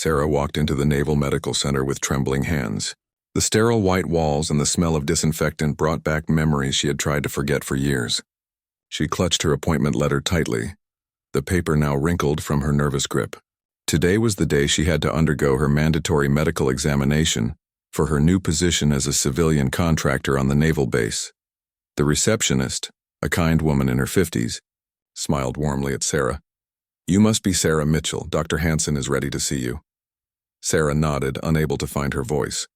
Sarah walked into the Naval Medical Center with trembling hands. The sterile white walls and the smell of disinfectant brought back memories she had tried to forget for years. She clutched her appointment letter tightly, the paper now wrinkled from her nervous grip. Today was the day she had to undergo her mandatory medical examination for her new position as a civilian contractor on the naval base. The receptionist, a kind woman in her 50s, smiled warmly at Sarah. "You must be Sarah Mitchell. Dr. Hansen is ready to see you." Sarah nodded, unable to find her voice.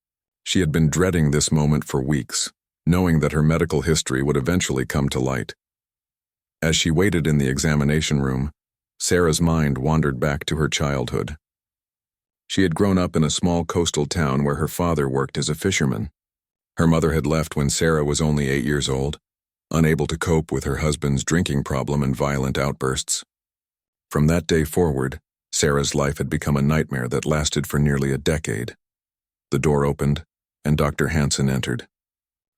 She had been dreading this moment for weeks, knowing that her medical history would eventually come to light. As she waited in the examination room, Sarah's mind wandered back to her childhood. She had grown up in a small coastal town where her father worked as a fisherman. Her mother had left when Sarah was only 8 years old, unable to cope with her husband's drinking problem and violent outbursts. From that day forward, Sarah's life had become a nightmare that lasted for nearly a decade. The door opened, and Dr. Hansen entered.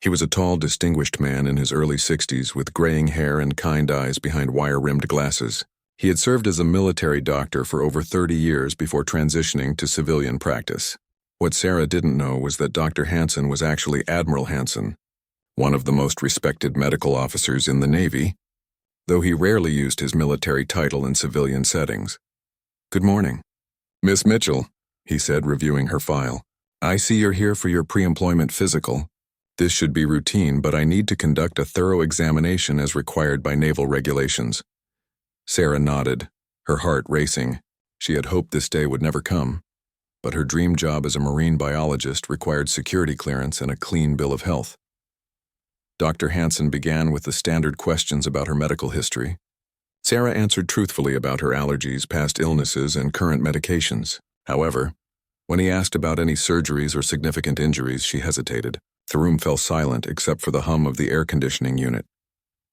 He was a tall, distinguished man in his early 60s with graying hair and kind eyes behind wire-rimmed glasses. He had served as a military doctor for over 30 years before transitioning to civilian practice. What Sarah didn't know was that Dr. Hansen was actually Admiral Hansen, one of the most respected medical officers in the Navy, though he rarely used his military title in civilian settings. "Good morning, Miss Mitchell," he said, reviewing her file. "I see you're here for your pre-employment physical. This should be routine, but I need to conduct a thorough examination as required by naval regulations." Sarah nodded, her heart racing. She had hoped this day would never come, but her dream job as a marine biologist required security clearance and a clean bill of health. Dr. Hansen began with the standard questions about her medical history. Sarah answered truthfully about her allergies, past illnesses, and current medications. However, when he asked about any surgeries or significant injuries, she hesitated. The room fell silent except for the hum of the air conditioning unit.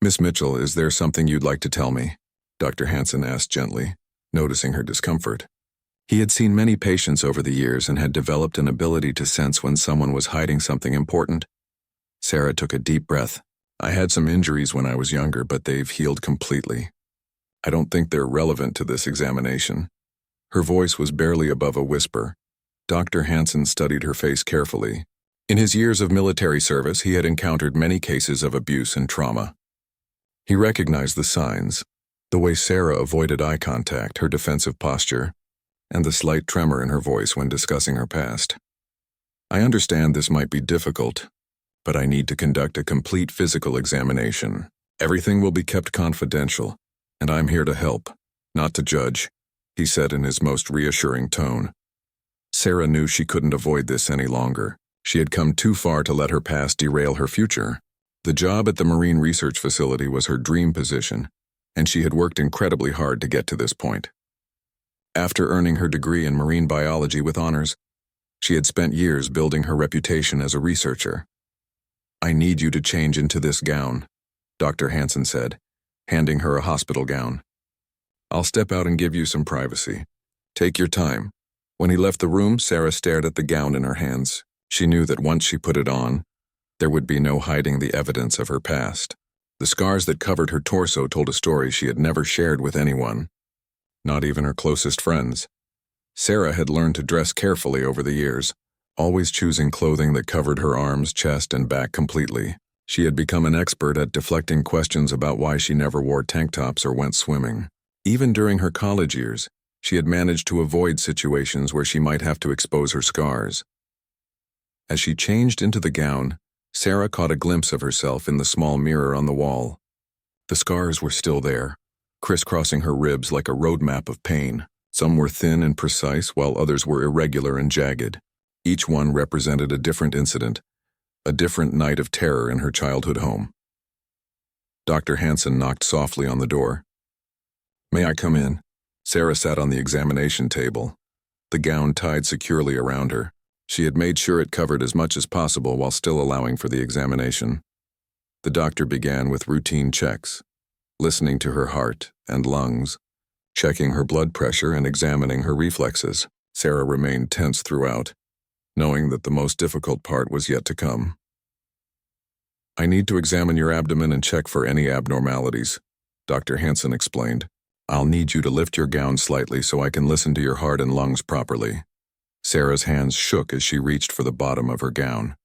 "Miss Mitchell, is there something you'd like to tell me?" Dr. Hansen asked gently, noticing her discomfort. He had seen many patients over the years and had developed an ability to sense when someone was hiding something important. Sarah took a deep breath. "I had some injuries when I was younger, but they've healed completely. I don't think they're relevant to this examination." Her voice was barely above a whisper. Dr. Hansen studied her face carefully. In his years of military service, he had encountered many cases of abuse and trauma. He recognized the signs, the way Sarah avoided eye contact, her defensive posture, and the slight tremor in her voice when discussing her past. "I understand this might be difficult, but I need to conduct a complete physical examination. Everything will be kept confidential, and I'm here to help, not to judge," he said in his most reassuring tone. Sarah knew she couldn't avoid this any longer. She had come too far to let her past derail her future. The job at the Marine Research Facility was her dream position, and she had worked incredibly hard to get to this point. After earning her degree in marine biology with honors, she had spent years building her reputation as a researcher. "I need you to change into this gown," Dr. Hansen said, handing her a hospital gown. "I'll step out and give you some privacy. Take your time." When he left the room, Sarah stared at the gown in her hands. She knew that once she put it on, there would be no hiding the evidence of her past. The scars that covered her torso told a story she had never shared with anyone, not even her closest friends. Sarah had learned to dress carefully over the years, always choosing clothing that covered her arms, chest, and back completely. She had become an expert at deflecting questions about why she never wore tank tops or went swimming. Even during her college years, she had managed to avoid situations where she might have to expose her scars. As she changed into the gown, Sarah caught a glimpse of herself in the small mirror on the wall. The scars were still there, crisscrossing her ribs like a roadmap of pain. Some were thin and precise, while others were irregular and jagged. Each one represented a different incident, a different night of terror in her childhood home. Dr. Hansen knocked softly on the door. "May I come in?" Sarah sat on the examination table, the gown tied securely around her. She had made sure it covered as much as possible while still allowing for the examination. The doctor began with routine checks, listening to her heart and lungs, checking her blood pressure and examining her reflexes. Sarah remained tense throughout, knowing that the most difficult part was yet to come. "I need to examine your abdomen and check for any abnormalities," Dr. Hansen explained. I'll need you to lift your gown slightly so I can listen to your heart and lungs properly. Sarah's hands shook as she reached for the bottom of her gown.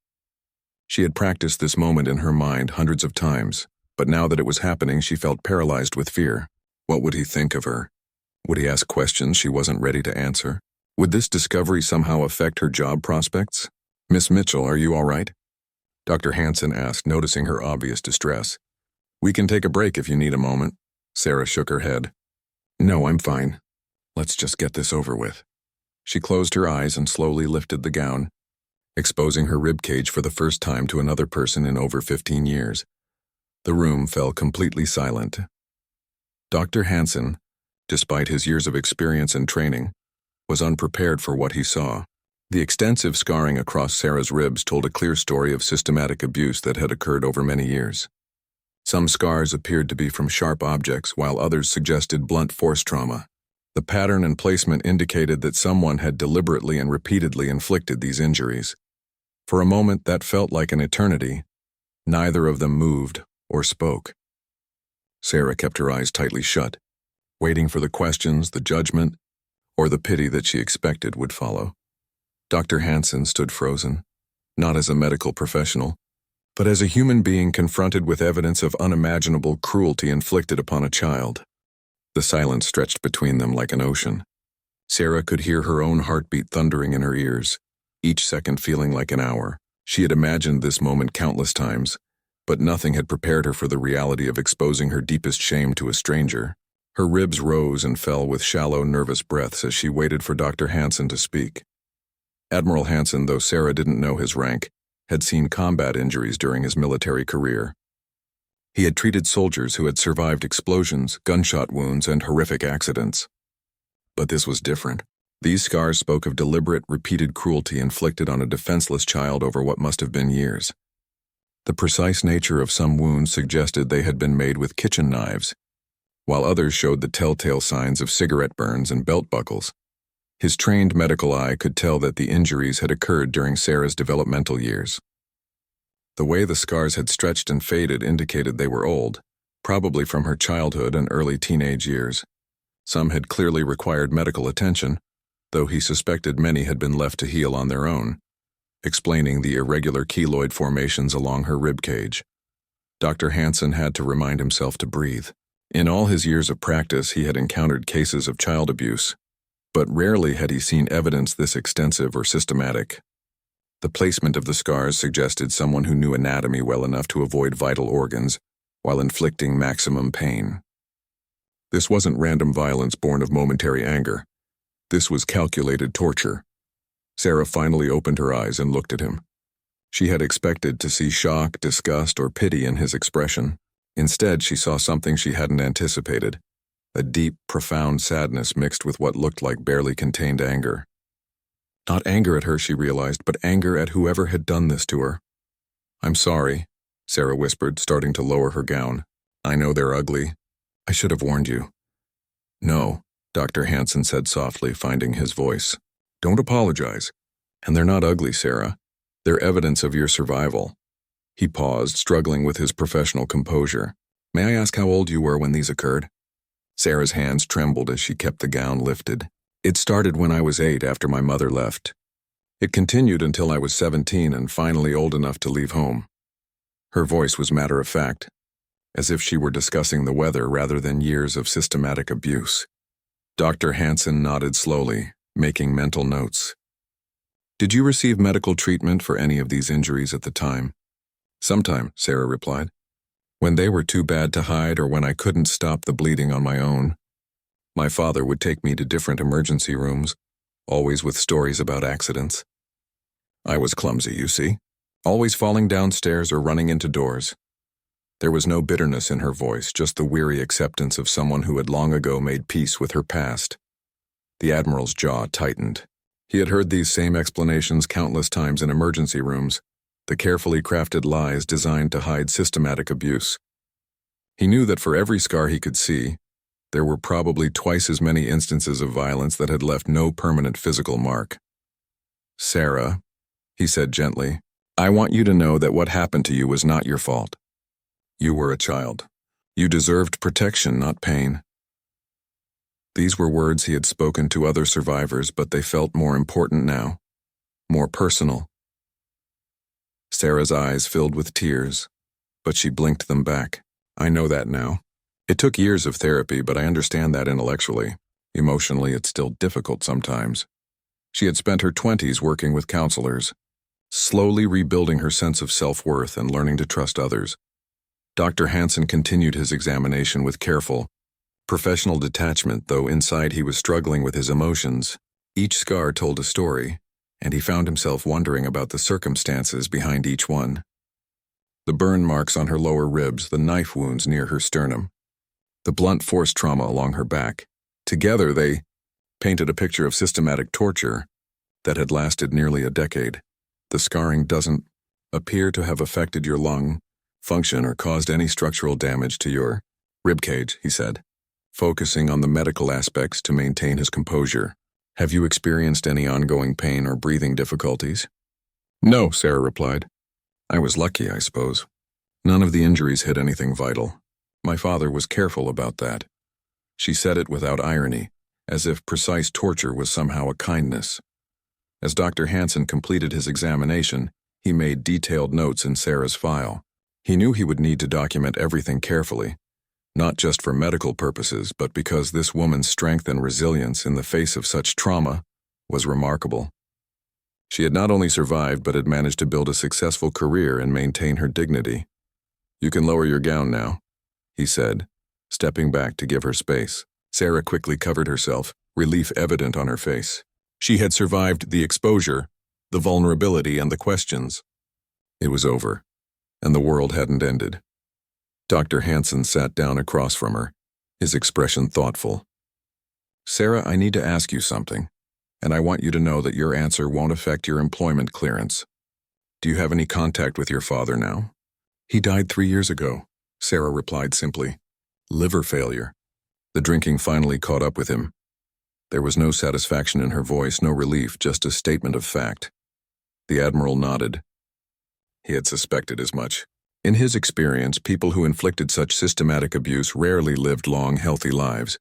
She had practiced this moment in her mind hundreds of times, but now that it was happening, she felt paralyzed with fear. What would he think of her? Would he ask questions she wasn't ready to answer? Would this discovery somehow affect her job prospects? Miss Mitchell, are you all right? Dr. Hansen asked, noticing her obvious distress. We can take a break if you need a moment. Sarah shook her head. No, I'm fine. Let's just get this over with. She closed her eyes and slowly lifted the gown, exposing her ribcage for the first time to another person in over 15 years. The room fell completely silent. Dr. Hansen, despite his years of experience and training, was unprepared for what he saw. The extensive scarring across Sarah's ribs told a clear story of systematic abuse that had occurred over many years. Some scars appeared to be from sharp objects, while others suggested blunt force trauma. The pattern and placement indicated that someone had deliberately and repeatedly inflicted these injuries. For a moment that felt like an eternity. Neither of them moved or spoke. Sarah kept her eyes tightly shut, waiting for the questions, the judgment, or the pity that she expected would follow. Dr. Hansen stood frozen, not as a medical professional, but as a human being confronted with evidence of unimaginable cruelty inflicted upon a child. The silence stretched between them like an ocean. Sarah could hear her own heartbeat thundering in her ears, each second feeling like an hour. She had imagined this moment countless times, but nothing had prepared her for the reality of exposing her deepest shame to a stranger. Her ribs rose and fell with shallow, nervous breaths as she waited for Dr. Hansen to speak. Admiral Hansen, though Sarah didn't know his rank, had seen combat injuries during his military career. He had treated soldiers who had survived explosions, gunshot wounds, and horrific accidents. But this was different. These scars spoke of deliberate, repeated cruelty inflicted on a defenseless child over what must have been years. The precise nature of some wounds suggested they had been made with kitchen knives, while others showed the telltale signs of cigarette burns and belt buckles. His trained medical eye could tell that the injuries had occurred during Sarah's developmental years. The way the scars had stretched and faded indicated they were old, probably from her childhood and early teenage years. Some had clearly required medical attention, though he suspected many had been left to heal on their own, explaining the irregular keloid formations along her ribcage. Dr. Hansen had to remind himself to breathe. In all his years of practice, he had encountered cases of child abuse, but rarely had he seen evidence this extensive or systematic. The placement of the scars suggested someone who knew anatomy well enough to avoid vital organs while inflicting maximum pain. This wasn't random violence born of momentary anger. This was calculated torture. Sarah finally opened her eyes and looked at him. She had expected to see shock, disgust, or pity in his expression. Instead, she saw something she hadn't anticipated. A deep, profound sadness mixed with what looked like barely contained anger. Not anger at her, she realized, but anger at whoever had done this to her. I'm sorry, Sarah whispered, starting to lower her gown. I know they're ugly. I should have warned you. No, Dr. Hansen said softly, finding his voice. Don't apologize. And they're not ugly, Sarah. They're evidence of your survival. He paused, struggling with his professional composure. May I ask how old you were when these occurred? Sarah's hands trembled as she kept the gown lifted. It started when I was 8 after my mother left. It continued until I was 17 and finally old enough to leave home. Her voice was matter-of-fact, as if she were discussing the weather rather than years of systematic abuse. Dr. Hansen nodded slowly, making mental notes. Did you receive medical treatment for any of these injuries at the time? Sometime, Sarah replied. When they were too bad to hide or when I couldn't stop the bleeding on my own. My father would take me to different emergency rooms, always with stories about accidents. I was clumsy, you see, always falling downstairs or running into doors. There was no bitterness in her voice, just the weary acceptance of someone who had long ago made peace with her past. The Admiral's jaw tightened. He had heard these same explanations countless times in emergency rooms, the carefully crafted lies designed to hide systematic abuse. He knew that for every scar he could see, there were probably twice as many instances of violence that had left no permanent physical mark. Sarah, he said gently, I want you to know that what happened to you was not your fault. You were a child. You deserved protection, not pain. These were words he had spoken to other survivors, but they felt more important now, more personal. Sarah's eyes filled with tears, but she blinked them back. I know that now. It took years of therapy, but I understand that intellectually. Emotionally, it's still difficult sometimes. She had spent her 20s working with counselors, slowly rebuilding her sense of self-worth and learning to trust others. Dr. Hansen continued his examination with careful, professional detachment, though inside he was struggling with his emotions. Each scar told a story, and he found himself wondering about the circumstances behind each one. The burn marks on her lower ribs, the knife wounds near her sternum, the blunt force trauma along her back. Together they painted a picture of systematic torture that had lasted nearly a decade. The scarring doesn't appear to have affected your lung function or caused any structural damage to your rib cage, he said, focusing on the medical aspects to maintain his composure. Have you experienced any ongoing pain or breathing difficulties? No, Sarah replied. I was lucky, I suppose. None of the injuries hit anything vital. My father was careful about that. She said it without irony, as if precise torture was somehow a kindness. As Dr. Hansen completed his examination, he made detailed notes in Sarah's file. He knew he would need to document everything carefully, not just for medical purposes, but because this woman's strength and resilience in the face of such trauma was remarkable. She had not only survived, but had managed to build a successful career and maintain her dignity. You can lower your gown now, he said, stepping back to give her space. Sarah quickly covered herself, relief evident on her face. She had survived the exposure, the vulnerability, and the questions. It was over, and the world hadn't ended. Dr. Hansen sat down across from her, his expression thoughtful. Sarah, I need to ask you something, and I want you to know that your answer won't affect your employment clearance. Do you have any contact with your father now? He died 3 years ago, Sarah replied simply. Liver failure. The drinking finally caught up with him. There was no satisfaction in her voice, no relief, just a statement of fact. The Admiral nodded. He had suspected as much. In his experience, people who inflicted such systematic abuse rarely lived long, healthy lives.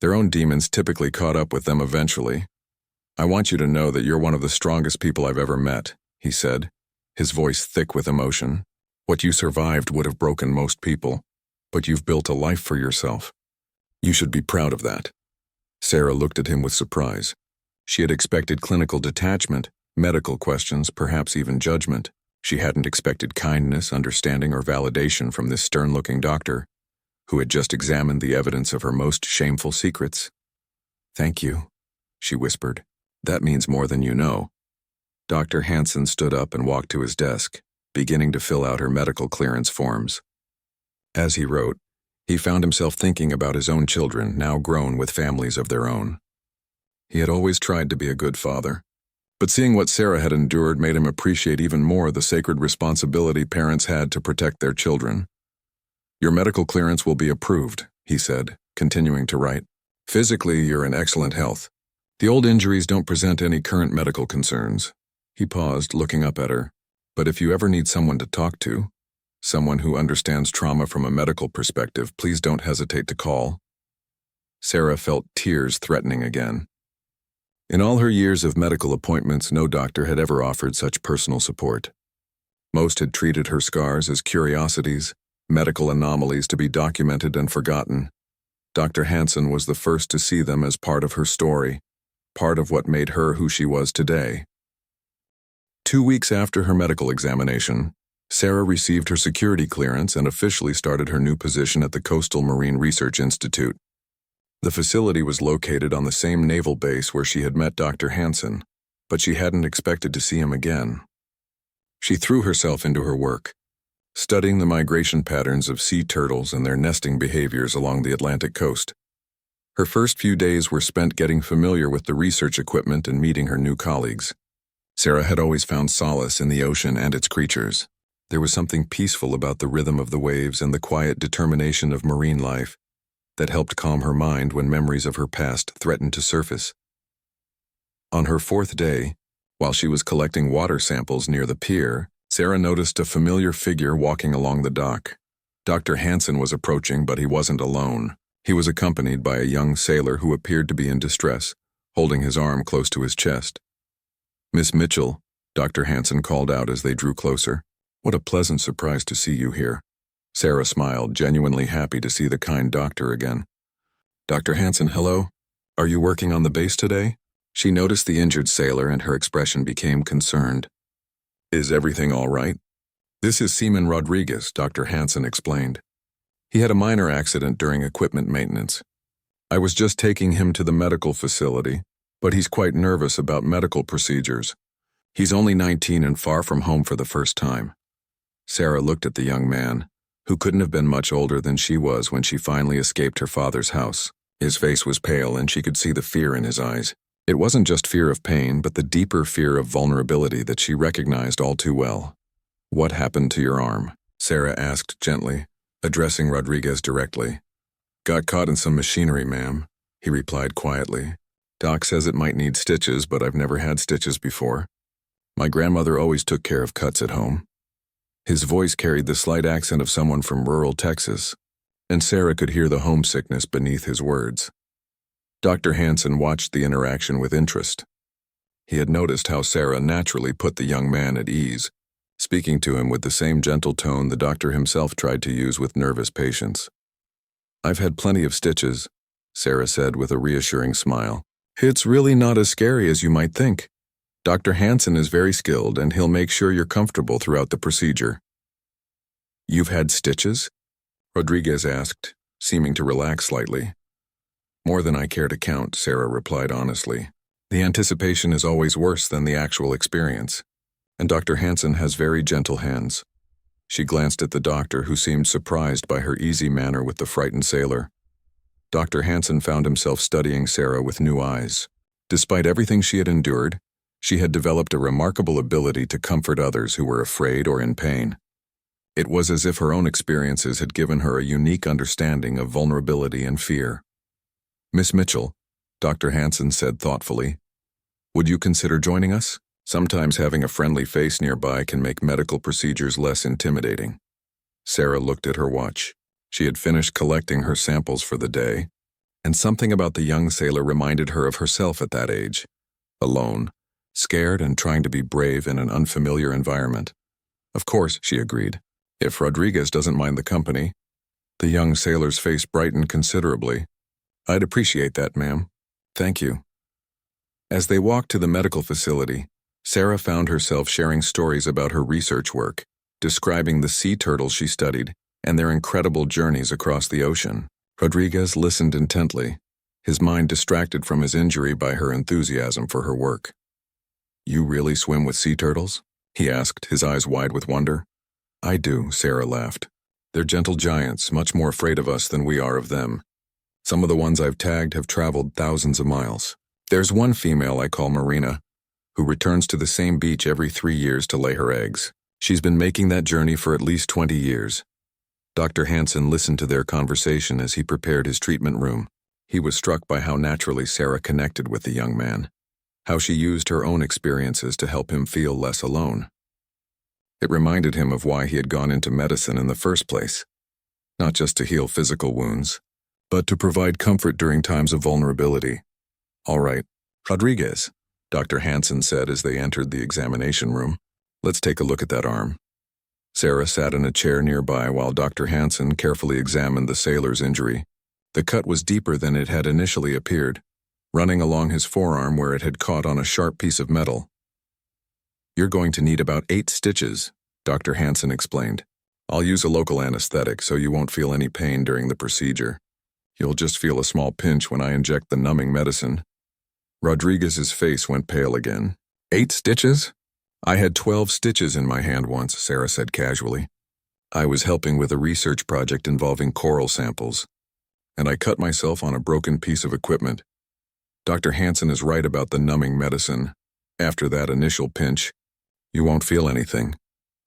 Their own demons typically caught up with them eventually. I want you to know that you're one of the strongest people I've ever met, he said, his voice thick with emotion. What you survived would have broken most people, but you've built a life for yourself. You should be proud of that. Sarah looked at him with surprise. She had expected clinical detachment, medical questions, perhaps even judgment. She hadn't expected kindness, understanding, or validation from this stern-looking doctor, who had just examined the evidence of her most shameful secrets. Thank you, she whispered. That means more than you know. Dr. Hansen stood up and walked to his desk, beginning to fill out her medical clearance forms. As he wrote, he found himself thinking about his own children, now grown with families of their own. He had always tried to be a good father, but seeing what Sarah had endured made him appreciate even more the sacred responsibility parents had to protect their children. Your medical clearance will be approved, he said, continuing to write. Physically, you're in excellent health. The old injuries don't present any current medical concerns. He paused, looking up at her. But if you ever need someone to talk to, someone who understands trauma from a medical perspective, please don't hesitate to call. Sarah felt tears threatening again. In all her years of medical appointments, no doctor had ever offered such personal support. Most had treated her scars as curiosities, medical anomalies to be documented and forgotten. Dr. Hansen was the first to see them as part of her story, part of what made her who she was today. 2 weeks after her medical examination, Sarah received her security clearance and officially started her new position at the Coastal Marine Research Institute. The facility was located on the same naval base where she had met Dr. Hansen, but she hadn't expected to see him again. She threw herself into her work, studying the migration patterns of sea turtles and their nesting behaviors along the Atlantic coast. Her first few days were spent getting familiar with the research equipment and meeting her new colleagues. Sarah had always found solace in the ocean and its creatures. There was something peaceful about the rhythm of the waves and the quiet determination of marine life that helped calm her mind when memories of her past threatened to surface. On her 4th day, while she was collecting water samples near the pier, Sarah noticed a familiar figure walking along the dock. Dr. Hansen was approaching, but he wasn't alone. He was accompanied by a young sailor who appeared to be in distress, holding his arm close to his chest. "Miss Mitchell," Dr. Hansen called out as they drew closer. "What a pleasant surprise to see you here." Sarah smiled, genuinely happy to see the kind doctor again. "Dr. Hansen, hello. Are you working on the base today?" She noticed the injured sailor and her expression became concerned. "Is everything all right?" "This is Seaman Rodriguez," Dr. Hansen explained. "He had a minor accident during equipment maintenance. I was just taking him to the medical facility, but he's quite nervous about medical procedures. He's only 19 and far from home for the first time." Sarah looked at the young man, who couldn't have been much older than she was when she finally escaped her father's house. His face was pale and she could see the fear in his eyes. It wasn't just fear of pain, but the deeper fear of vulnerability that she recognized all too well. "What happened to your arm?" Sarah asked gently, addressing Rodriguez directly. "Got caught in some machinery, ma'am," he replied quietly. "Doc says it might need stitches, but I've never had stitches before. My grandmother always took care of cuts at home." His voice carried the slight accent of someone from rural Texas, and Sarah could hear the homesickness beneath his words. Dr. Hansen watched the interaction with interest. He had noticed how Sarah naturally put the young man at ease, speaking to him with the same gentle tone the doctor himself tried to use with nervous patients. "I've had plenty of stitches," Sarah said with a reassuring smile. "It's really not as scary as you might think. Dr. Hansen is very skilled and he'll make sure you're comfortable throughout the procedure." "You've had stitches?" Rodriguez asked, seeming to relax slightly. "More than I care to count," Sarah replied honestly. "The anticipation is always worse than the actual experience, and Dr. Hansen has very gentle hands." She glanced at the doctor, who seemed surprised by her easy manner with the frightened sailor. Dr. Hansen found himself studying Sarah with new eyes. Despite everything she had endured, she had developed a remarkable ability to comfort others who were afraid or in pain. It was as if her own experiences had given her a unique understanding of vulnerability and fear. "Miss Mitchell," Dr. Hansen said thoughtfully, "would you consider joining us? Sometimes having a friendly face nearby can make medical procedures less intimidating." Sarah looked at her watch. She had finished collecting her samples for the day, and something about the young sailor reminded her of herself at that age, alone, scared and trying to be brave in an unfamiliar environment. "Of course," she agreed, "if Rodriguez doesn't mind the company." The young sailor's face brightened considerably. "I'd appreciate that, ma'am. Thank you." As they walked to the medical facility, Sarah found herself sharing stories about her research work, describing the sea turtles she studied and their incredible journeys across the ocean. Rodriguez listened intently, his mind distracted from his injury by her enthusiasm for her work. "You really swim with sea turtles?" he asked, his eyes wide with wonder. "I do," Sarah laughed. "They're gentle giants, much more afraid of us than we are of them. Some of the ones I've tagged have traveled thousands of miles. There's one female I call Marina, who returns to the same beach every 3 years to lay her eggs. She's been making that journey for at least 20 years. Dr. Hansen listened to their conversation as he prepared his treatment room. He was struck by how naturally Sarah connected with the young man, how she used her own experiences to help him feel less alone. It reminded him of why he had gone into medicine in the first place, not just to heal physical wounds, but to provide comfort during times of vulnerability. "All right, Rodriguez," Dr. Hansen said as they entered the examination room. "Let's take a look at that arm." Sarah sat in a chair nearby while Dr. Hansen carefully examined the sailor's injury. The cut was deeper than it had initially appeared, running along his forearm where it had caught on a sharp piece of metal. "You're going to need about 8 stitches, Dr. Hansen explained. "I'll use a local anesthetic so you won't feel any pain during the procedure. You'll just feel a small pinch when I inject the numbing medicine." Rodriguez's face went pale again. 8 stitches? "I had 12 stitches in my hand once," Sarah said casually. "I was helping with a research project involving coral samples, and I cut myself on a broken piece of equipment. Dr. Hansen is right about the numbing medicine. After that initial pinch, you won't feel anything."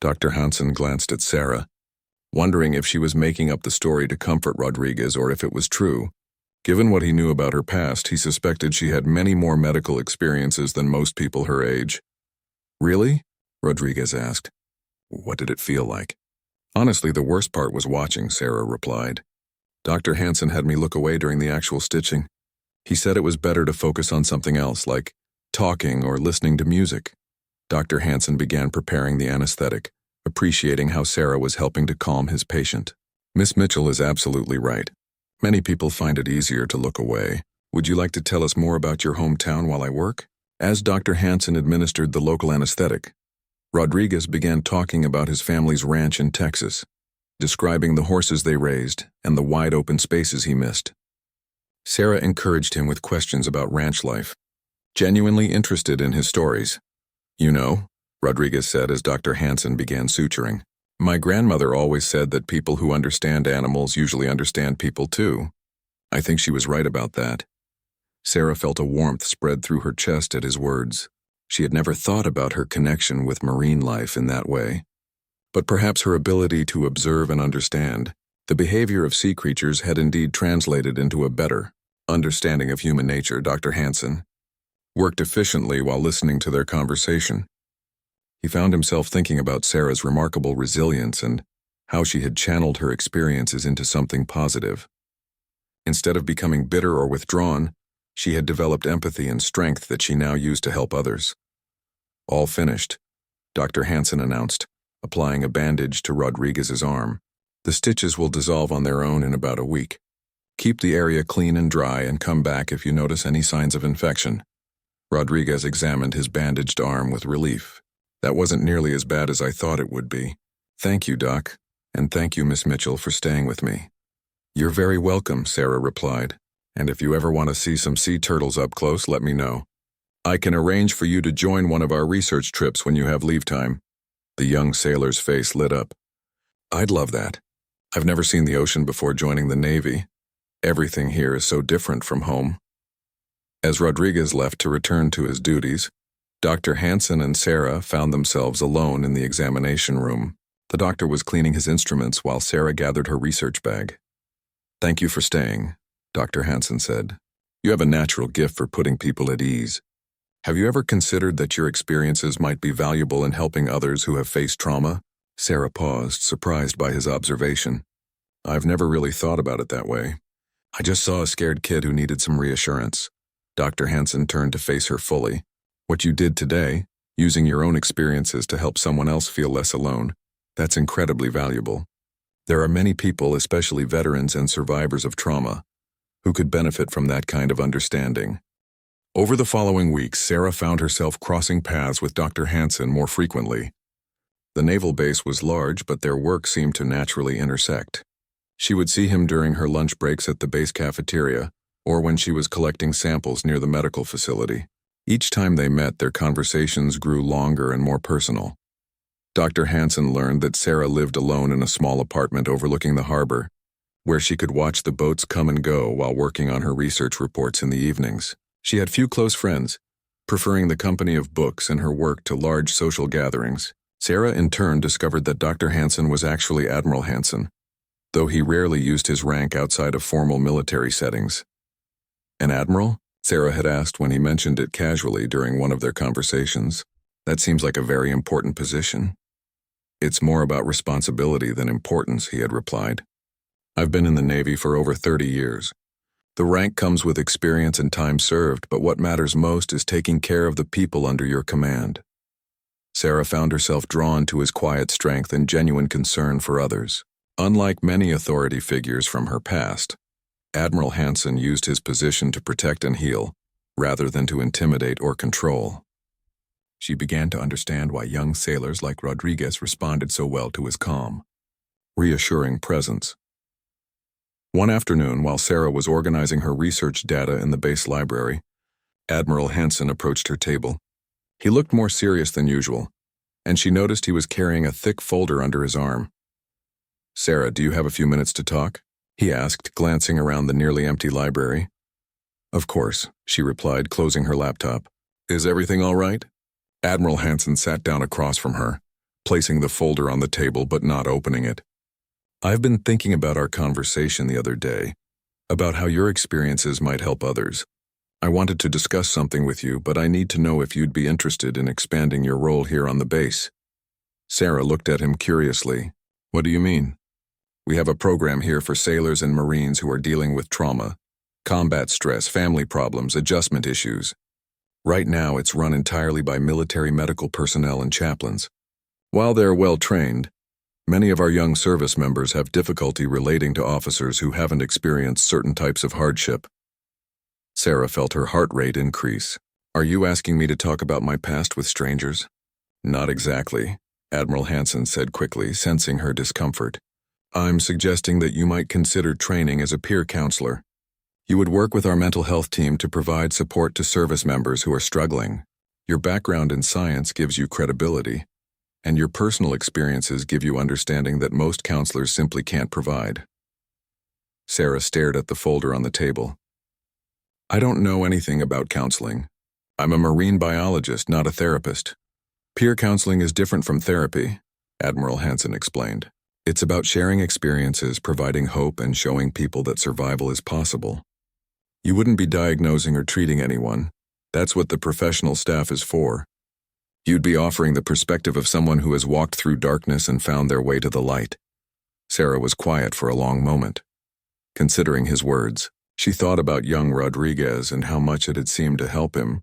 Dr. Hansen glanced at Sarah, wondering if she was making up the story to comfort Rodriguez or if it was true. Given what he knew about her past, he suspected she had many more medical experiences than most people her age. "Really?" Rodriguez asked. "What did it feel like?" "Honestly, the worst part was watching," Sarah replied. Dr. Hansen had me look away during the actual stitching. He said it was better to focus on something else, like talking or listening to music. Dr. Hansen began preparing the anesthetic, appreciating how Sarah was helping to calm his patient. Miss Mitchell is absolutely right. Many people find it easier to look away. Would you like to tell us more about your hometown while I work? As Dr. Hansen administered the local anesthetic, Rodriguez began talking about his family's ranch in Texas, describing the horses they raised and the wide-open spaces he missed. Sarah encouraged him with questions about ranch life, genuinely interested in his stories. You know, Rodriguez said as Dr. Hansen began suturing, my grandmother always said that people who understand animals usually understand people too. I think she was right about that. Sarah felt a warmth spread through her chest at his words. She had never thought about her connection with marine life in that way. But perhaps her ability to observe and understand the behavior of sea creatures had indeed translated into a better understanding of human nature. Dr. Hansen worked efficiently while listening to their conversation. He found himself thinking about Sarah's remarkable resilience and how she had channeled her experiences into something positive. Instead of becoming bitter or withdrawn, she had developed empathy and strength that she now used to help others. All finished, Dr. Hansen announced, applying a bandage to Rodriguez's arm. The stitches will dissolve on their own in about a week. Keep the area clean and dry and come back if you notice any signs of infection. Rodriguez examined his bandaged arm with relief. That wasn't nearly as bad as I thought it would be. Thank you, Doc, and thank you, Miss Mitchell, for staying with me. You're very welcome, Sarah replied, and if you ever want to see some sea turtles up close, let me know. I can arrange for you to join one of our research trips when you have leave time. The young sailor's face lit up. I'd love that. I've never seen the ocean before joining the Navy. Everything here is so different from home. As Rodriguez left to return to his duties, Dr. Hansen and Sarah found themselves alone in the examination room. The doctor was cleaning his instruments while Sarah gathered her research bag. Thank you for staying, Dr. Hansen said. You have a natural gift for putting people at ease. Have you ever considered that your experiences might be valuable in helping others who have faced trauma? Sarah paused, surprised by his observation. I've never really thought about it that way. I just saw a scared kid who needed some reassurance. Dr. Hansen turned to face her fully. What you did today, using your own experiences to help someone else feel less alone, that's incredibly valuable. There are many people, especially veterans and survivors of trauma, who could benefit from that kind of understanding. Over the following weeks, Sarah found herself crossing paths with Dr. Hansen more frequently. The naval base was large, but their work seemed to naturally intersect. She would see him during her lunch breaks at the base cafeteria, or when she was collecting samples near the medical facility. Each time they met, their conversations grew longer and more personal. Dr. Hansen learned that Sarah lived alone in a small apartment overlooking the harbor, where she could watch the boats come and go while working on her research reports in the evenings. She had few close friends, preferring the company of books and her work to large social gatherings. Sarah in turn discovered that Dr. Hansen was actually Admiral Hansen, though he rarely used his rank outside of formal military settings. An admiral? Sarah had asked when he mentioned it casually during one of their conversations. That seems like a very important position. It's more about responsibility than importance, he had replied. I've been in the Navy for over 30 years. The rank comes with experience and time served, but what matters most is taking care of the people under your command. Sarah found herself drawn to his quiet strength and genuine concern for others. Unlike many authority figures from her past, Admiral Hansen used his position to protect and heal, rather than to intimidate or control. She began to understand why young sailors like Rodriguez responded so well to his calm, reassuring presence. One afternoon, while Sarah was organizing her research data in the base library, Admiral Hansen approached her table. He looked more serious than usual, and she noticed he was carrying a thick folder under his arm. Sarah, do you have a few minutes to talk? He asked, glancing around the nearly empty library. Of course, she replied, closing her laptop. Is everything all right? Admiral Hansen sat down across from her, placing the folder on the table but not opening it. I've been thinking about our conversation the other day, about how your experiences might help others. I wanted to discuss something with you, but I need to know if you'd be interested in expanding your role here on the base. Sarah looked at him curiously. What do you mean? We have a program here for sailors and Marines who are dealing with trauma, combat stress, family problems, adjustment issues. Right now, it's run entirely by military medical personnel and chaplains. While they're well-trained, many of our young service members have difficulty relating to officers who haven't experienced certain types of hardship. Sarah felt her heart rate increase. Are you asking me to talk about my past with strangers? Not exactly, Admiral Hansen said quickly, sensing her discomfort. I'm suggesting that you might consider training as a peer counselor. You would work with our mental health team to provide support to service members who are struggling. Your background in science gives you credibility, and your personal experiences give you understanding that most counselors simply can't provide. Sarah stared at the folder on the table. I don't know anything about counseling. I'm a marine biologist, not a therapist. Peer counseling is different from therapy, Admiral Hansen explained. It's about sharing experiences, providing hope, and showing people that survival is possible. You wouldn't be diagnosing or treating anyone. That's what the professional staff is for. You'd be offering the perspective of someone who has walked through darkness and found their way to the light. Sarah was quiet for a long moment. Considering his words, she thought about young Rodriguez and how much it had seemed to help him,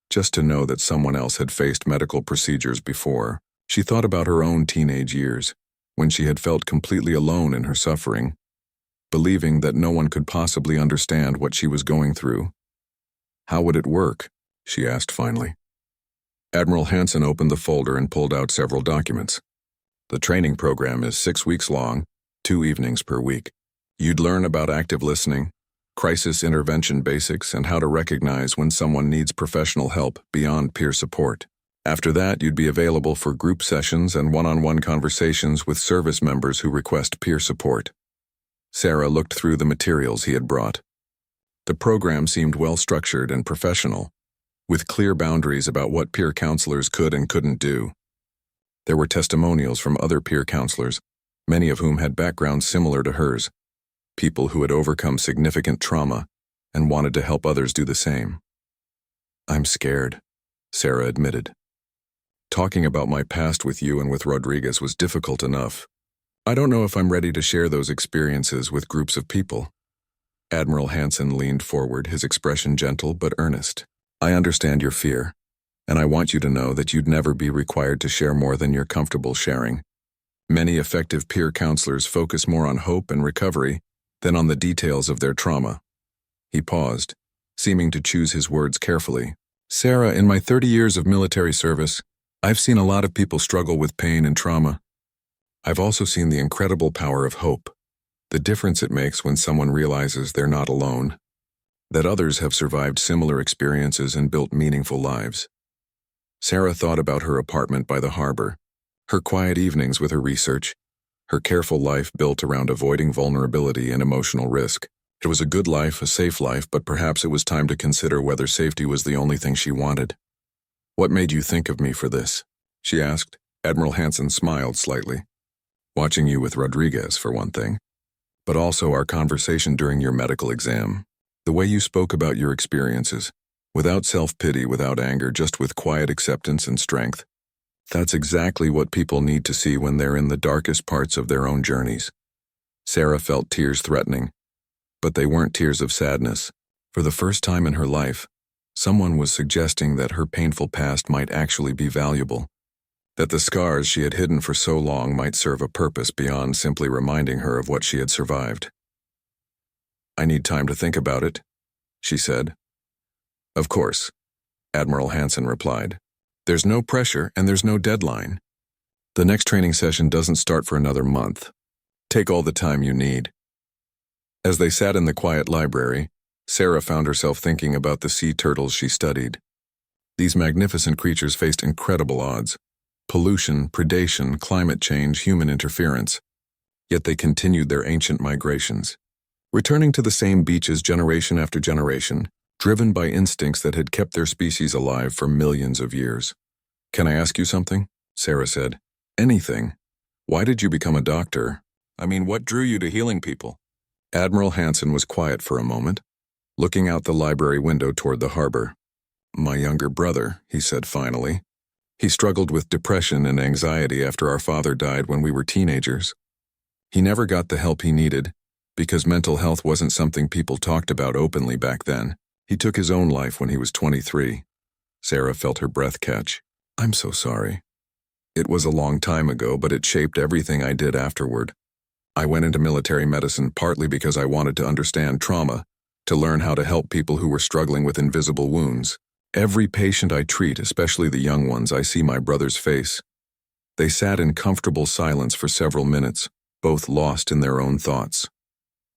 just to know that someone else had faced medical procedures before. She thought about her own teenage years, when she had felt completely alone in her suffering, believing that no one could possibly understand what she was going through. How would it work? She asked finally. Admiral Hansen opened the folder and pulled out several documents. The training program is 6 weeks long, 2 evenings per week. You'd learn about active listening, crisis intervention basics, and how to recognize when someone needs professional help beyond peer support. After that, you'd be available for group sessions and one-on-one conversations with service members who request peer support. Sarah looked through the materials he had brought. The program seemed well-structured and professional, with clear boundaries about what peer counselors could and couldn't do. There were testimonials from other peer counselors, many of whom had backgrounds similar to hers, people who had overcome significant trauma and wanted to help others do the same. I'm scared, Sarah admitted. Talking about my past with you and with Rodriguez was difficult enough. I don't know if I'm ready to share those experiences with groups of people. Admiral Hansen leaned forward, his expression gentle but earnest. I understand your fear, and I want you to know that you'd never be required to share more than you're comfortable sharing. Many effective peer counselors focus more on hope and recovery than on the details of their trauma. He paused, seeming to choose his words carefully. Sarah, in my 30 years of military service, I've seen a lot of people struggle with pain and trauma. I've also seen the incredible power of hope, the difference it makes when someone realizes they're not alone, that others have survived similar experiences and built meaningful lives. Sarah thought about her apartment by the harbor, her quiet evenings with her research, her careful life built around avoiding vulnerability and emotional risk. It was a good life, a safe life, but perhaps it was time to consider whether safety was the only thing she wanted. What made you think of me for this? She asked. Admiral Hansen smiled slightly. Watching you with Rodriguez, for one thing, but also our conversation during your medical exam. The way you spoke about your experiences, without self-pity, without anger, just with quiet acceptance and strength. That's exactly what people need to see when they're in the darkest parts of their own journeys. Sarah felt tears threatening, but they weren't tears of sadness. For the first time in her life, someone was suggesting that her painful past might actually be valuable, that the scars she had hidden for so long might serve a purpose beyond simply reminding her of what she had survived. I need time to think about it, she said. Of course, Admiral Hansen replied. There's no pressure and there's no deadline. The next training session doesn't start for another month. Take all the time you need. As they sat in the quiet library, Sarah found herself thinking about the sea turtles she studied. These magnificent creatures faced incredible odds: pollution, predation, climate change, human interference. Yet they continued their ancient migrations, returning to the same beaches generation after generation, driven by instincts that had kept their species alive for millions of years. Can I ask you something? Sarah said. Anything. Why did you become a doctor? I mean, what drew you to healing people? Admiral Hansen was quiet for a moment, looking out the library window toward the harbor. My younger brother, he said finally. He struggled with depression and anxiety after our father died when we were teenagers. He never got the help he needed, because mental health wasn't something people talked about openly back then. He took his own life when he was 23. Sarah felt her breath catch. I'm so sorry. It was a long time ago, but it shaped everything I did afterward. I went into military medicine partly because I wanted to understand trauma, to learn how to help people who were struggling with invisible wounds. Every patient I treat, especially the young ones, I see my brother's face. They sat in comfortable silence for several minutes, both lost in their own thoughts.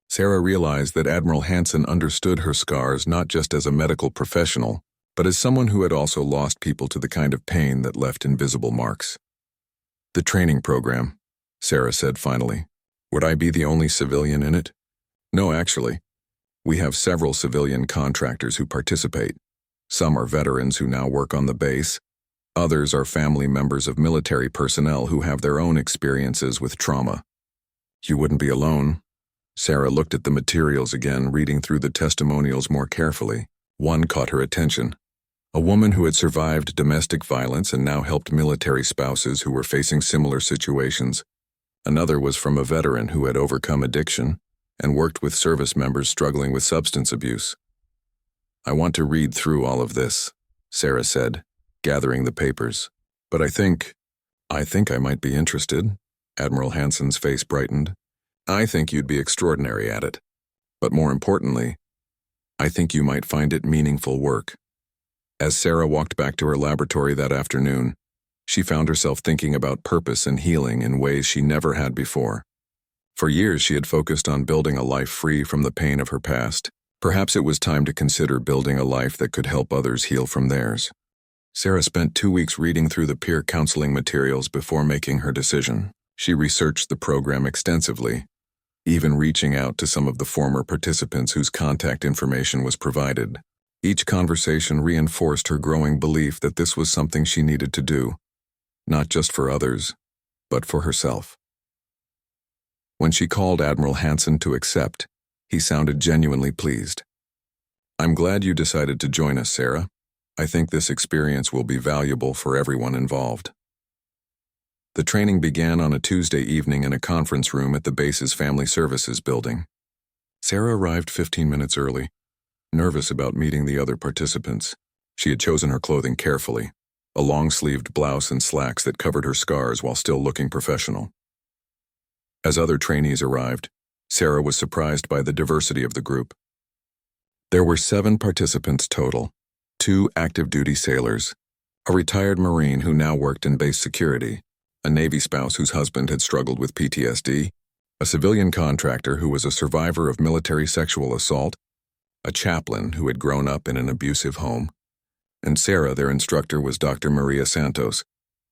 Sarah realized that Admiral Hansen understood her scars not just as a medical professional, but as someone who had also lost people to the kind of pain that left invisible marks. The training program, Sarah said finally. Would I be the only civilian in it? No, actually. We have several civilian contractors who participate. Some are veterans who now work on the base. Others are family members of military personnel who have their own experiences with trauma. You wouldn't be alone. Sarah looked at the materials again, reading through the testimonials more carefully. One caught her attention. A woman who had survived domestic violence and now helped military spouses who were facing similar situations. Another was from a veteran who had overcome addiction and worked with service members struggling with substance abuse. I want to read through all of this, Sarah said, gathering the papers. But I think I might be interested. Admiral Hansen's face brightened. I think you'd be extraordinary at it. But more importantly, I think you might find it meaningful work. As Sarah walked back to her laboratory that afternoon, she found herself thinking about purpose and healing in ways she never had before. For years she had focused on building a life free from the pain of her past. Perhaps it was time to consider building a life that could help others heal from theirs. Sarah spent 2 weeks reading through the peer counseling materials before making her decision. She researched the program extensively, even reaching out to some of the former participants whose contact information was provided. Each conversation reinforced her growing belief that this was something she needed to do. Not just for others, but for herself. When she called Admiral Hansen to accept, he sounded genuinely pleased. I'm glad you decided to join us, Sarah. I think this experience will be valuable for everyone involved. The training began on a Tuesday evening in a conference room at the base's Family Services building. Sarah arrived 15 minutes early, nervous about meeting the other participants. She had chosen her clothing carefully, a long-sleeved blouse and slacks that covered her scars while still looking professional. As other trainees arrived, Sarah was surprised by the diversity of the group. There were 7 participants total, 2 active-duty sailors, a retired Marine who now worked in base security, a Navy spouse whose husband had struggled with PTSD, a civilian contractor who was a survivor of military sexual assault, a chaplain who had grown up in an abusive home, and Sarah, their instructor, was Dr. Maria Santos,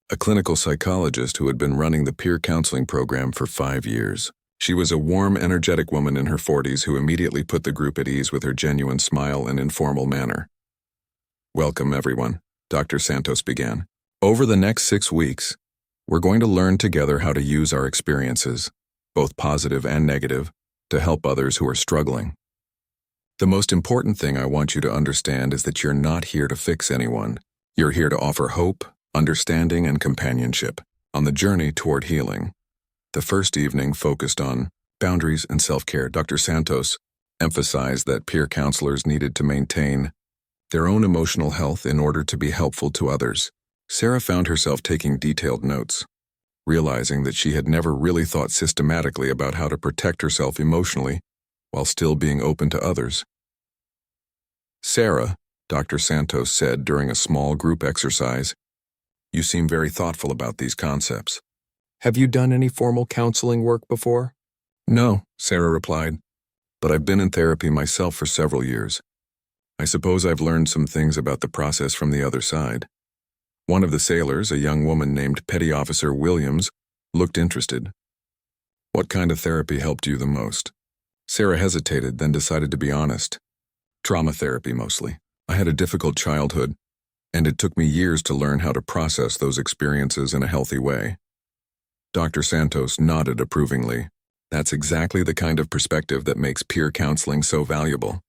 a clinical psychologist who had been running the peer counseling program for 5 years. She was a warm, energetic woman in her 40s who immediately put the group at ease with her genuine smile and informal manner. Welcome, everyone, Dr. Santos began. Over the next 6 weeks, we're going to learn together how to use our experiences, both positive and negative, to help others who are struggling. The most important thing I want you to understand is that you're not here to fix anyone. You're here to offer hope, understanding, and companionship on the journey toward healing. The first evening focused on boundaries and self-care. Dr. Santos emphasized that peer counselors needed to maintain their own emotional health in order to be helpful to others. Sarah found herself taking detailed notes, realizing that she had never really thought systematically about how to protect herself emotionally while still being open to others. Sarah, Dr. Santos said during a small group exercise, you seem very thoughtful about these concepts. Have you done any formal counseling work before? No, Sarah replied, but I've been in therapy myself for several years. I suppose I've learned some things about the process from the other side. One of the sailors, a young woman named Petty Officer Williams, looked interested. What kind of therapy helped you the most? Sarah hesitated, then decided to be honest. Trauma therapy, mostly. I had a difficult childhood, and it took me years to learn how to process those experiences in a healthy way. Dr. Santos nodded approvingly. That's exactly the kind of perspective that makes peer counseling so valuable.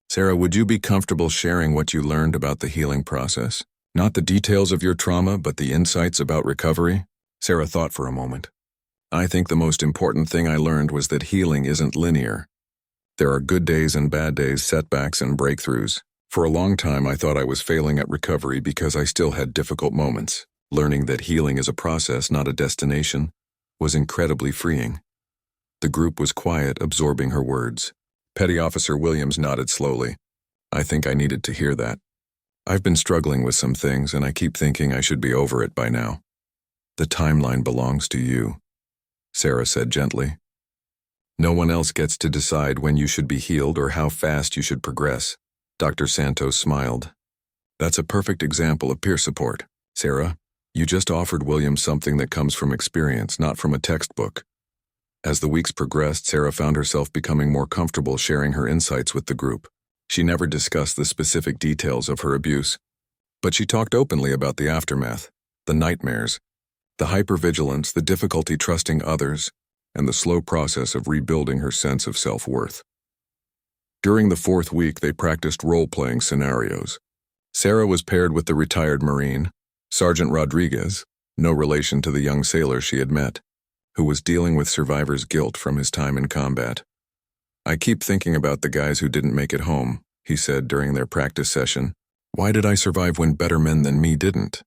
Sarah, would you be comfortable sharing what you learned about the healing process? Not the details of your trauma, but the insights about recovery? Sarah thought for a moment. I think the most important thing I learned was that healing isn't linear. There are good days and bad days, setbacks and breakthroughs. For a long time, I thought I was failing at recovery because I still had difficult moments. Learning that healing is a process, not a destination, was incredibly freeing. The group was quiet, absorbing her words. Petty Officer Williams nodded slowly. I think I needed to hear that. I've been struggling with some things, and I keep thinking I should be over it by now. The timeline belongs to you, Sarah said gently. No one else gets to decide when you should be healed or how fast you should progress. Dr. Santos smiled. That's a perfect example of peer support. Sarah, you just offered William something that comes from experience, not from a textbook. As the weeks progressed, Sarah found herself becoming more comfortable sharing her insights with the group. She never discussed the specific details of her abuse, but she talked openly about the aftermath, the nightmares, the hypervigilance, the difficulty trusting others, and the slow process of rebuilding her sense of self-worth. During the 4th week, they practiced role-playing scenarios. Sarah was paired with the retired Marine, Sergeant Rodriguez, no relation to the young sailor she had met, who was dealing with survivor's guilt from his time in combat. I keep thinking about the guys who didn't make it home, he said during their practice session. Why did I survive when better men than me didn't?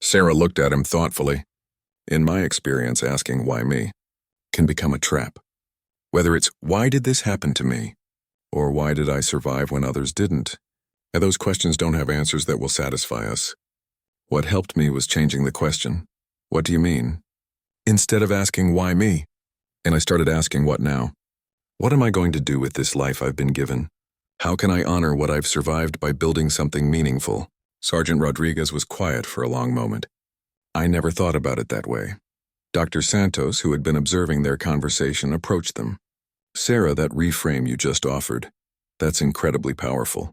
Sarah looked at him thoughtfully. In my experience, asking why me can become a trap. Whether it's, why did this happen to me? Or why did I survive when others didn't? And those questions don't have answers that will satisfy us. What helped me was changing the question. What do you mean? Instead of asking, why me? And I started asking, what now? What am I going to do with this life I've been given? How can I honor what I've survived by building something meaningful? Sergeant Rodriguez was quiet for a long moment. I never thought about it that way. Dr. Santos, who had been observing their conversation, approached them. Sarah, that reframe you just offered, that's incredibly powerful.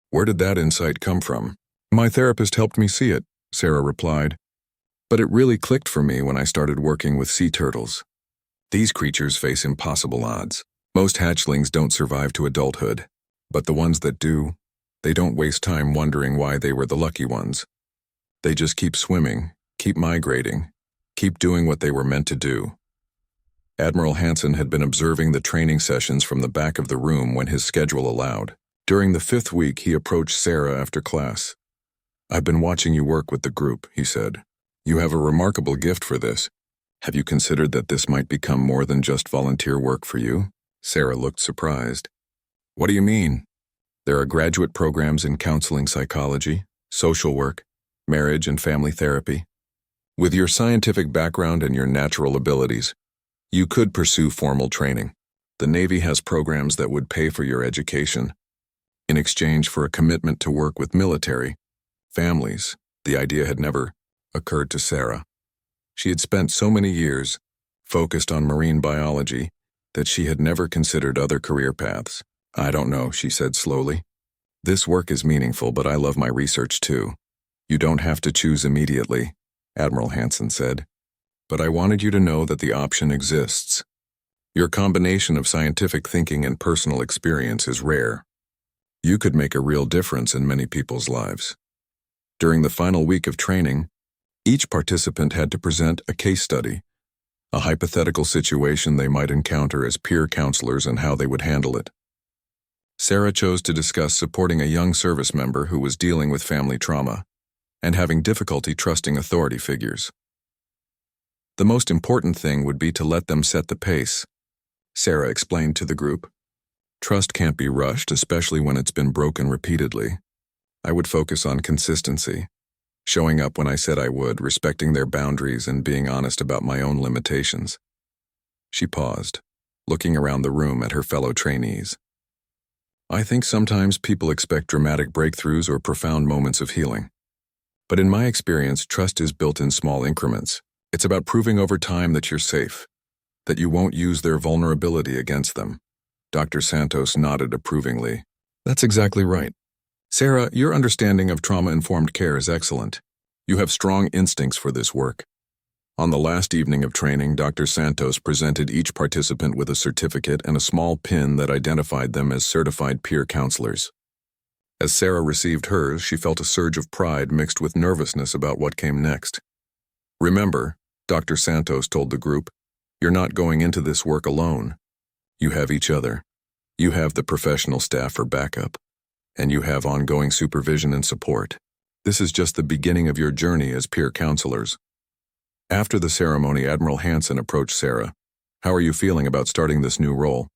Where did that insight come from? My therapist helped me see it, Sarah replied. But it really clicked for me when I started working with sea turtles. These creatures face impossible odds. Most hatchlings don't survive to adulthood, but the ones that do, they don't waste time wondering why they were the lucky ones. They just keep swimming, keep migrating, keep doing what they were meant to do. Admiral Hansen had been observing the training sessions from the back of the room when his schedule allowed. During the 5th week, he approached Sarah after class. I've been watching you work with the group, he said. You have a remarkable gift for this. Have you considered that this might become more than just volunteer work for you? Sarah looked surprised. What do you mean? There are graduate programs in counseling psychology, social work, marriage and family therapy. With your scientific background and your natural abilities, you could pursue formal training. The Navy has programs that would pay for your education. In exchange for a commitment to work with military, families, the idea had never occurred to Sarah. She had spent so many years focused on marine biology that she had never considered other career paths. I don't know, she said slowly. This work is meaningful, but I love my research too. You don't have to choose immediately, Admiral Hansen said. But I wanted you to know that the option exists. Your combination of scientific thinking and personal experience is rare. You could make a real difference in many people's lives. During the final week of training, each participant had to present a case study, a hypothetical situation they might encounter as peer counselors and how they would handle it. Sarah chose to discuss supporting a young service member who was dealing with family trauma and having difficulty trusting authority figures. The most important thing would be to let them set the pace, Sarah explained to the group. Trust can't be rushed, especially when it's been broken repeatedly. I would focus on consistency, showing up when I said I would, respecting their boundaries and being honest about my own limitations. She paused, looking around the room at her fellow trainees. I think sometimes people expect dramatic breakthroughs or profound moments of healing. But in my experience, trust is built in small increments. It's about proving over time that you're safe, that you won't use their vulnerability against them. Dr. Santos nodded approvingly. That's exactly right. Sarah, your understanding of trauma-informed care is excellent. You have strong instincts for this work. On the last evening of training, Dr. Santos presented each participant with a certificate and a small pin that identified them as certified peer counselors. As Sarah received hers, she felt a surge of pride mixed with nervousness about what came next. Remember, Dr. Santos told the group, You're not going into this work alone. You have each other. You have the professional staff for backup. And you have ongoing supervision and support. This is just the beginning of your journey as peer counselors. After the ceremony, Admiral Hansen approached Sarah. How are you feeling about starting this new role?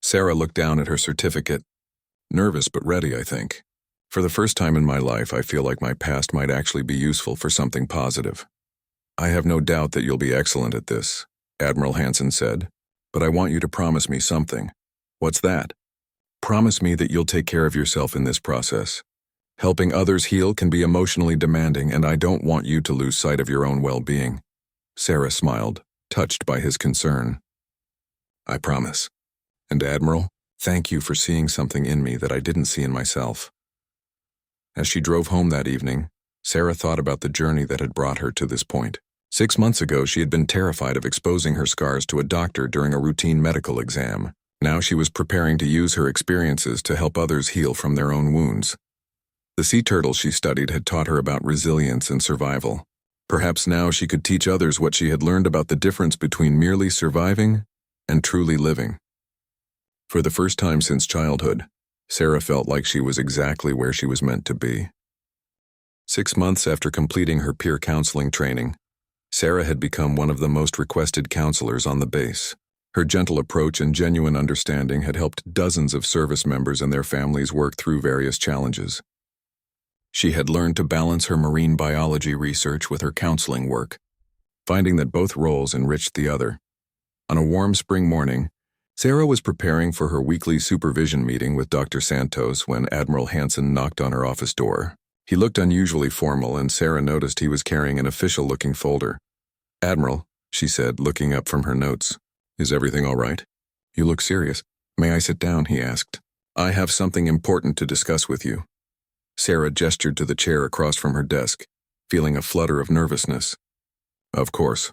Sarah looked down at her certificate. Nervous but ready, I think. For the first time in my life, I feel like my past might actually be useful for something positive. I have no doubt that you'll be excellent at this, Admiral Hansen said, but I want you to promise me something. What's that? Promise me that you'll take care of yourself in this process. Helping others heal can be emotionally demanding, and I don't want you to lose sight of your own well-being. Sarah smiled, touched by his concern. I promise. And Admiral, thank you for seeing something in me that I didn't see in myself. As she drove home that evening, Sarah thought about the journey that had brought her to this point. 6 months ago, she had been terrified of exposing her scars to a doctor during a routine medical exam. Now she was preparing to use her experiences to help others heal from their own wounds. The sea turtles she studied had taught her about resilience and survival. Perhaps now she could teach others what she had learned about the difference between merely surviving and truly living. For the first time since childhood, Sarah felt like she was exactly where she was meant to be. 6 months after completing her peer counseling training, Sarah had become one of the most requested counselors on the base. Her gentle approach and genuine understanding had helped dozens of service members and their families work through various challenges. She had learned to balance her marine biology research with her counseling work, finding that both roles enriched the other. On a warm spring morning, Sarah was preparing for her weekly supervision meeting with Dr. Santos when Admiral Hansen knocked on her office door. He looked unusually formal, and Sarah noticed he was carrying an official-looking folder. Admiral, she said, looking up from her notes. Is everything all right? You look serious. May I sit down? He asked. I have something important to discuss with you. Sarah gestured to the chair across from her desk, feeling a flutter of nervousness. Of course.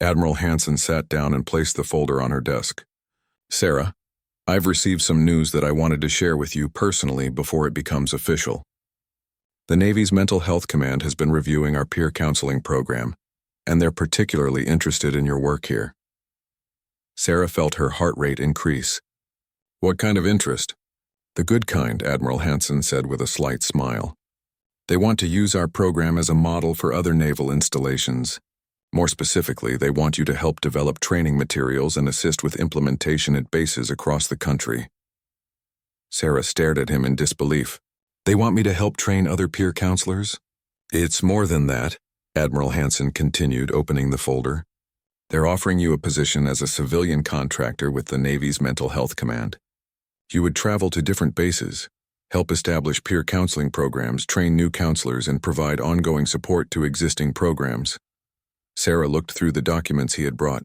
Admiral Hansen sat down and placed the folder on her desk. Sarah, I've received some news that I wanted to share with you personally before it becomes official. The Navy's Mental Health Command has been reviewing our peer counseling program, and they're particularly interested in your work here. Sarah felt her heart rate increase. What kind of interest? The good kind, Admiral Hansen said with a slight smile. They want to use our program as a model for other naval installations. More specifically, they want you to help develop training materials and assist with implementation at bases across the country. Sarah stared at him in disbelief. They want me to help train other peer counselors? It's more than that, Admiral Hansen continued, opening the folder. They're offering you a position as a civilian contractor with the Navy's Mental Health Command. You would travel to different bases, help establish peer counseling programs, train new counselors, and provide ongoing support to existing programs. Sarah looked through the documents he had brought.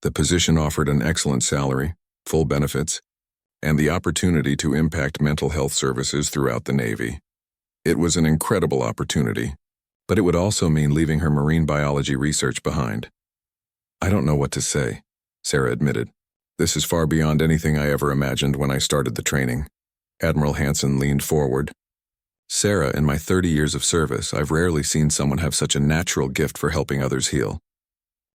The position offered an excellent salary, full benefits, and the opportunity to impact mental health services throughout the Navy. It was an incredible opportunity, but it would also mean leaving her marine biology research behind. I don't know what to say, Sarah admitted. This is far beyond anything I ever imagined when I started the training. Admiral Hansen leaned forward. Sarah, in my 30 years of service, I've rarely seen someone have such a natural gift for helping others heal.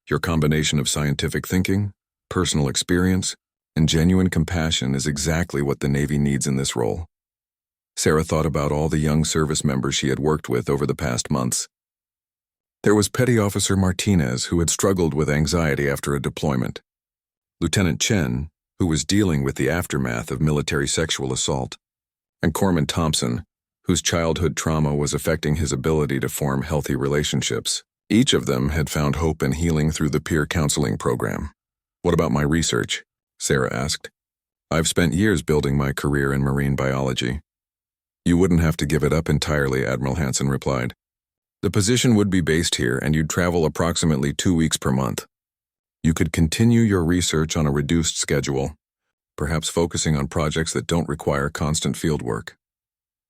Your combination of scientific thinking, personal experience, and genuine compassion is exactly what the Navy needs in this role. Sarah thought about all the young service members she had worked with over the past months. There was Petty Officer Martinez, who had struggled with anxiety after a deployment. Lieutenant Chen, who was dealing with the aftermath of military sexual assault. And Corpsman Thompson, whose childhood trauma was affecting his ability to form healthy relationships. Each of them had found hope and healing through the peer counseling program. What about my research? Sarah asked. I've spent years building my career in marine biology. You wouldn't have to give it up entirely, Admiral Hansen replied. The position would be based here, and you'd travel approximately 2 weeks per month. You could continue your research on a reduced schedule, perhaps focusing on projects that don't require constant fieldwork.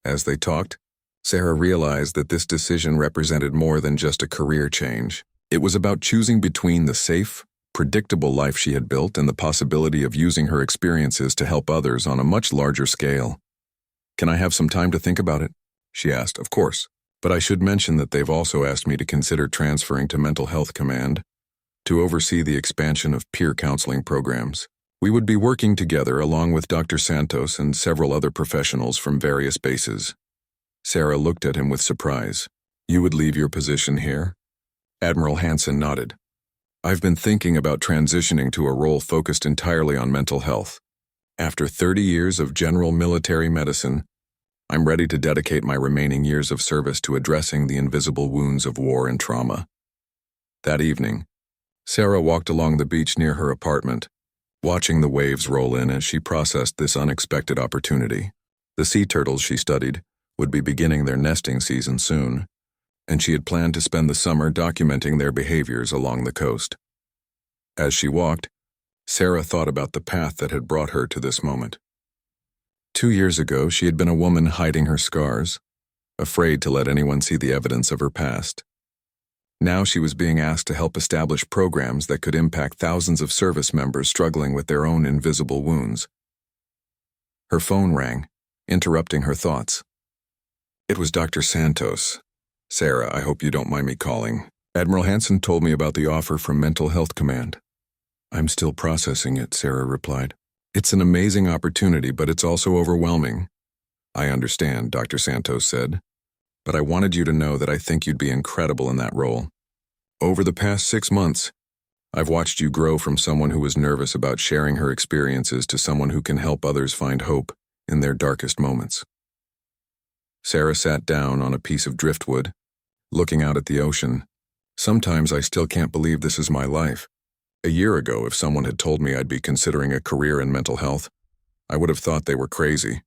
As they talked, Sarah realized that this decision represented more than just a career change. It was about choosing between the safe, predictable life she had built and the possibility of using her experiences to help others on a much larger scale. Can I have some time to think about it? She asked. Of course, but I should mention that they've also asked me to consider transferring to Mental Health Command. to oversee the expansion of peer counseling programs. We would be working together along with Dr. Santos and several other professionals from various bases. Sarah looked at him with surprise. You would leave your position here? Admiral Hansen nodded. I've been thinking about transitioning to a role focused entirely on mental health. After 30 years of general military medicine, I'm ready to dedicate my remaining years of service to addressing the invisible wounds of war and trauma. That evening, Sarah walked along the beach near her apartment, watching the waves roll in as she processed this unexpected opportunity. The sea turtles she studied would be beginning their nesting season soon, and she had planned to spend the summer documenting their behaviors along the coast. As she walked, Sarah thought about the path that had brought her to this moment. 2 years ago, she had been a woman hiding her scars, afraid to let anyone see the evidence of her past. Now she was being asked to help establish programs that could impact thousands of service members struggling with their own invisible wounds. Her phone rang, interrupting her thoughts. It was Dr. Santos. Sarah, I hope you don't mind me calling. Admiral Hansen told me about the offer from Mental Health Command. I'm still processing it, Sarah replied. It's an amazing opportunity, but it's also overwhelming. I understand, Dr. Santos said, but I wanted you to know that I think you'd be incredible in that role. Over the past 6 months, I've watched you grow from someone who was nervous about sharing her experiences to someone who can help others find hope in their darkest moments. Sarah sat down on a piece of driftwood, looking out at the ocean. Sometimes I still can't believe this is my life. A year ago, if someone had told me I'd be considering a career in mental health, I would have thought they were crazy.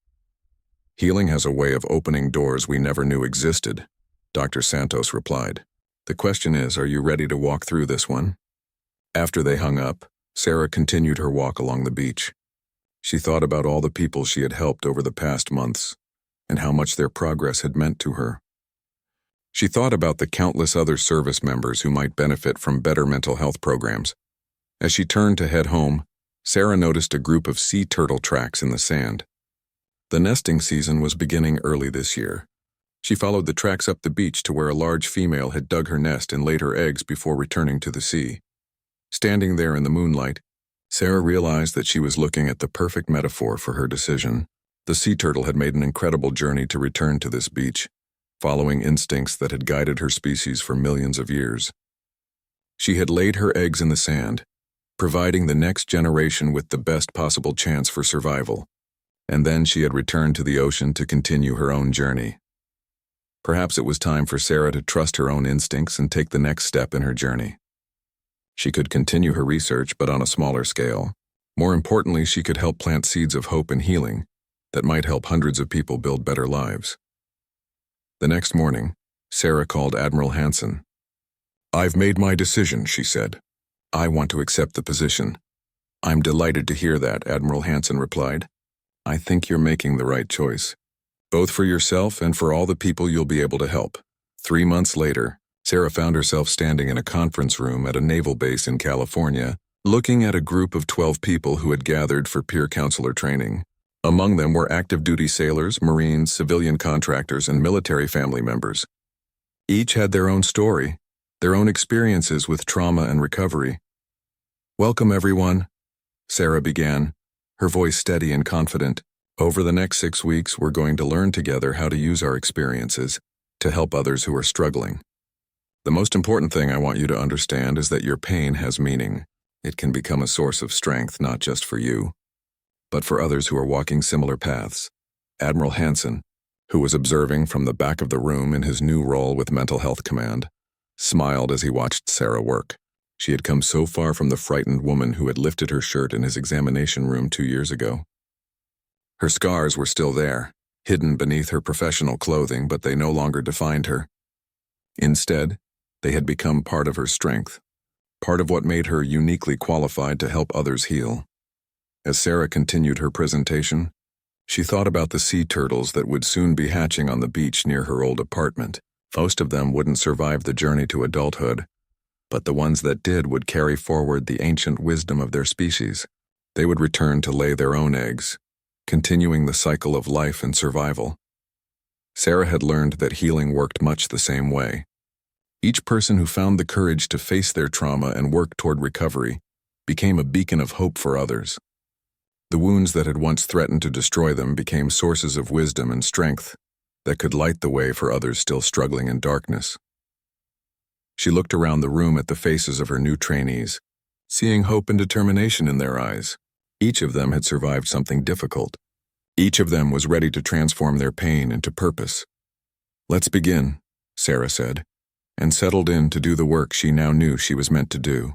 Healing has a way of opening doors we never knew existed, Dr. Santos replied. The question is, are you ready to walk through this one? After they hung up, Sarah continued her walk along the beach. She thought about all the people she had helped over the past months, and how much their progress had meant to her. She thought about the countless other service members who might benefit from better mental health programs. As she turned to head home, Sarah noticed a group of sea turtle tracks in the sand. The nesting season was beginning early this year. She followed the tracks up the beach to where a large female had dug her nest and laid her eggs before returning to the sea. Standing there in the moonlight, Sarah realized that she was looking at the perfect metaphor for her decision. The sea turtle had made an incredible journey to return to this beach, following instincts that had guided her species for millions of years. She had laid her eggs in the sand, providing the next generation with the best possible chance for survival, and then she had returned to the ocean to continue her own journey. Perhaps it was time for Sarah to trust her own instincts and take the next step in her journey. She could continue her research, but on a smaller scale. More importantly, she could help plant seeds of hope and healing that might help hundreds of people build better lives. The next morning, Sarah called Admiral Hansen. I've made my decision, she said. I want to accept the position. I'm delighted to hear that, Admiral Hansen replied. I think you're making the right choice, both for yourself and for all the people you'll be able to help. 3 months later, Sarah found herself standing in a conference room at a naval base in California, looking at a group of 12 people who had gathered for peer counselor training. Among them were active-duty sailors, Marines, civilian contractors, and military family members. Each had their own story, their own experiences with trauma and recovery. Welcome, everyone, Sarah began, her voice steady and confident. Over the next 6 weeks, we're going to learn together how to use our experiences to help others who are struggling. The most important thing I want you to understand is that your pain has meaning. It can become a source of strength not just for you, but for others who are walking similar paths. Admiral Hansen, who was observing from the back of the room in his new role with Mental Health Command, smiled as he watched Sarah work. She had come so far from the frightened woman who had lifted her shirt in his examination room 2 years ago. Her scars were still there, hidden beneath her professional clothing, but they no longer defined her. Instead, they had become part of her strength, part of what made her uniquely qualified to help others heal. As Sarah continued her presentation, she thought about the sea turtles that would soon be hatching on the beach near her old apartment. Most of them wouldn't survive the journey to adulthood, but the ones that did would carry forward the ancient wisdom of their species. They would return to lay their own eggs, continuing the cycle of life and survival. Sarah had learned that healing worked much the same way. Each person who found the courage to face their trauma and work toward recovery became a beacon of hope for others. The wounds that had once threatened to destroy them became sources of wisdom and strength that could light the way for others still struggling in darkness. She looked around the room at the faces of her new trainees, seeing hope and determination in their eyes. Each of them had survived something difficult. Each of them was ready to transform their pain into purpose. "Let's begin," Sarah said, and settled in to do the work she now knew she was meant to do.